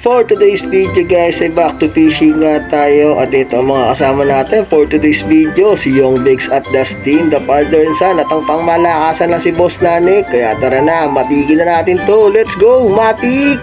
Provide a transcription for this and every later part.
for today's video guys ay back to fishing nga tayo at ito ang mga kasama natin for today's video, si Young Bigs at Dustin, the father and son at ang pangmalakasan na si Boss Nanik. Kaya tara na, matigil na natin to, let's go Matik!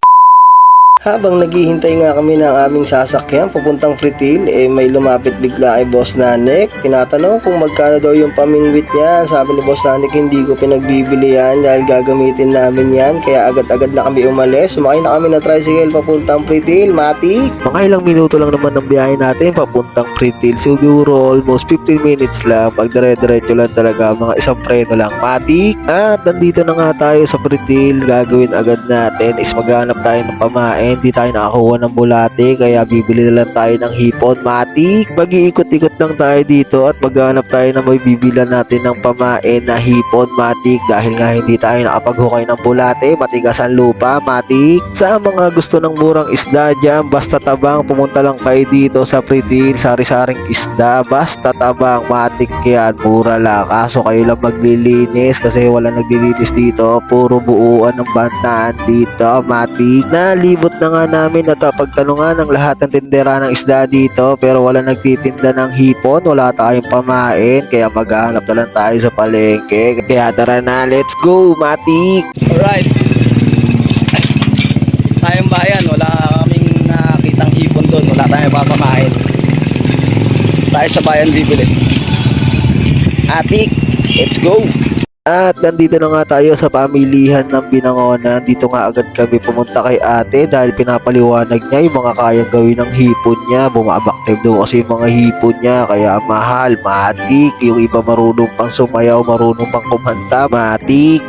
Habang naghihintay nga kami ng aming sasakyan papuntang Fritil, may lumapit bigla ay Boss Nanik. Tinatanong kung magkano daw yung pamingwit niyan. Sabi ni Boss Nanik, hindi ko pinagbibili yan dahil gagamitin namin yan. Kaya agad-agad na kami umalis. Sumakay na kami ng tricycle papuntang Fritil, Matik. Mga ilang minuto lang naman ang biyahe natin papuntang Fritil. Siguro almost 15 minutes lang. Pag dire-diretso lang talaga, mga isang preno lang, Matik. At nandito na nga tayo sa Fritil. Gagawin agad natin is maghanap tayo ng pamain. Hindi tayo nakakuha ng bulate, kaya bibili na lang tayo ng hipon, Matik. Mag-iikot-ikot lang tayo dito at maghanap tayo na may bibilan natin ng pamain na hipon, Matik. Dahil nga hindi tayo nakapaghukay ng bulate, matigas ang lupa, Matik. Sa mga gusto ng murang isda dyan, basta tabang, pumunta lang kayo dito sa Fritil, sari-saring isda, basta tabang, Matik yan, mura lang. Kaso kayo lang maglilinis kasi wala naglilinis dito, puro buuan ng bantaan dito, Matik. Nalibot na nga namin at pagtanungan ng lahat ng tindera ng isda dito, pero wala nagtitinda ng hipon, wala tayong pamain, kaya maghanap na lang tayo sa palengke. Kaya tara na, let's go, Matik! Alright, tayong bayan, wala kaming nakitang hipon doon, wala tayong papamain. Tayo sa bayan bibili. Matik, let's go! At nandito na nga tayo sa pamilihan ng Binangonan. Dito nga agad kami pumunta kay ate dahil pinapaliwanag niya yung mga kayang gawin ng hipon niya. Bumabaktiv daw kasi yung mga hipon niya, kaya mahal, Matik. Yung iba marunong pang sumayaw, marunong pang kumanta, Matik.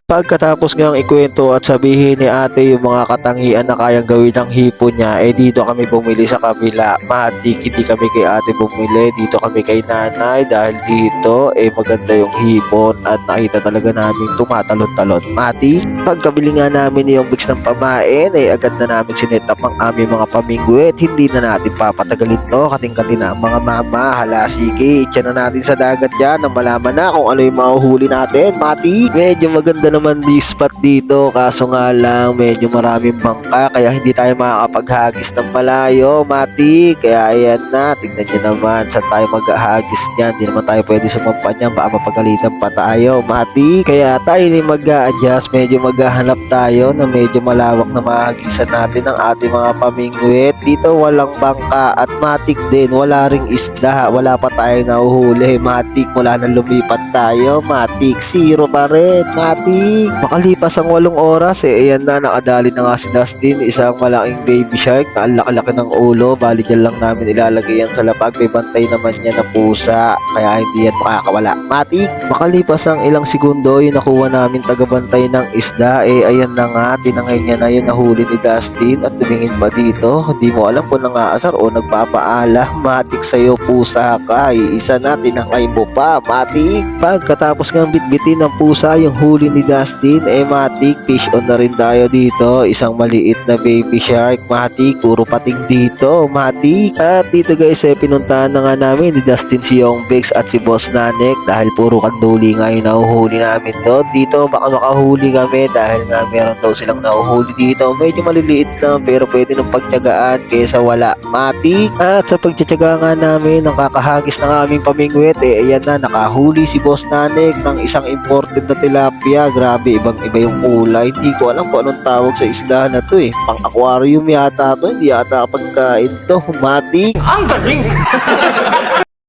Pagkatapos ngang ikwento at sabihin ni ate yung mga katangian na kayang gawin ng hipon niya, dito kami bumili sa kabila, Matik. Hindi kami kay ate bumili, dito kami kay nanay dahil dito maganda yung hipon at nakita talaga namin tumatalon-talon, Matik. Pagkabili nga namin yung bigs ng pamain, agad na namin sinet up ang aming mga pamingwit. Hindi na natin papatagalin to, kating-kating na ang mga mama. Hala, sige, itya na natin sa dagat dyan nang malaman na kung ano yung mahuhuli natin, Matik. Medyo maganda naman di spot dito, kaso nga lang medyo maraming bangka kaya hindi tayo makakapaghagis ng malayo, Matik. Kaya ayan na, tignan nyo naman saan tayo maghahagis niyan. Hindi naman tayo pwede sumampa niyan, baka mapagalitan pa tayo, Matik. Kaya tayo ni mag-a-adjust, medyo maghahanap tayo na medyo malawak na mahagisan natin ang ating mga pamingwit. Dito walang bangka at Matik din, wala ring isda, wala pa tayo nahuhuli, Matik. Wala na lumipat tayo, Matik. Zero pa rin, Matik. Makalipas ang 8 oras, ayan na, nakadali na nga si Dustin, isang malaking baby shark na ang laki-laki ng ulo. Bali dyan lang namin ilalagay yan sa lapag, may bantay naman niya na pusa, kaya hindi yan makakawala, Matik. Makalipas ang ilang segundo, yung nakuha namin tagabantay ng isda, ayan na nga, tinangay niya na yung nahuli ni Dustin at tumingin pa dito. Hindi mo alam kung nangaasar o nagpapaala, Matik. Sa'yo pusa ka, isa na, tinangay mo pa, Matik. Pagkatapos ng bitbitin ng pusa yung huli ni Dustin, Matik, fish on na rin tayo dito. Isang maliit na baby shark, Matik. Puro pating dito, Matik. At dito guys, pinuntahan na nga namin ni Dustin si Young Bigs at si Boss Nanik dahil puro kanduli nga yung nahuhuli namin doon. Dito baka makahuli kami dahil nga meron daw silang nahuhuli dito. Medyo maliliit lang pero pwede nang pagtyagaan kaysa wala, Matik. At sa pagtyaga nga namin, ang kakahagis ng aming pamingwit, ayan na, nakahuli si Boss Nanik ng isang imported na tilapia. Grabe, ibang-iba yung kulay. Hindi ko alam kung anong tawag sa isda na to, pang aquarium yata to, hindi yata pagkain to, Matik. Ang galing!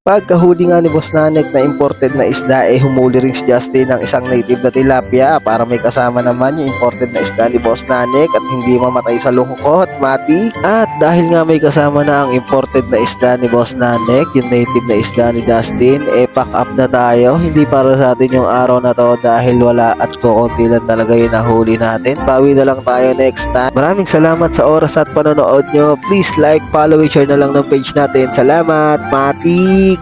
Pagkahuli nga ni Boss Nanik na imported na isda, humuli rin si Justin ng isang native na tilapia para may kasama naman yung imported na isda ni Boss Nanik at hindi mamatay sa lungkot, Matik. At dahil nga may kasama na ang imported na isda ni Boss Nanik, yung native na isda ni Dustin, pack up na tayo. Hindi para sa atin yung araw na to dahil wala at kukunti lang talaga yung nahuli natin. Bawi na lang tayo next time. Maraming salamat sa oras at panonood nyo. Please like, follow, share na lang ng page natin. Salamat, Matik!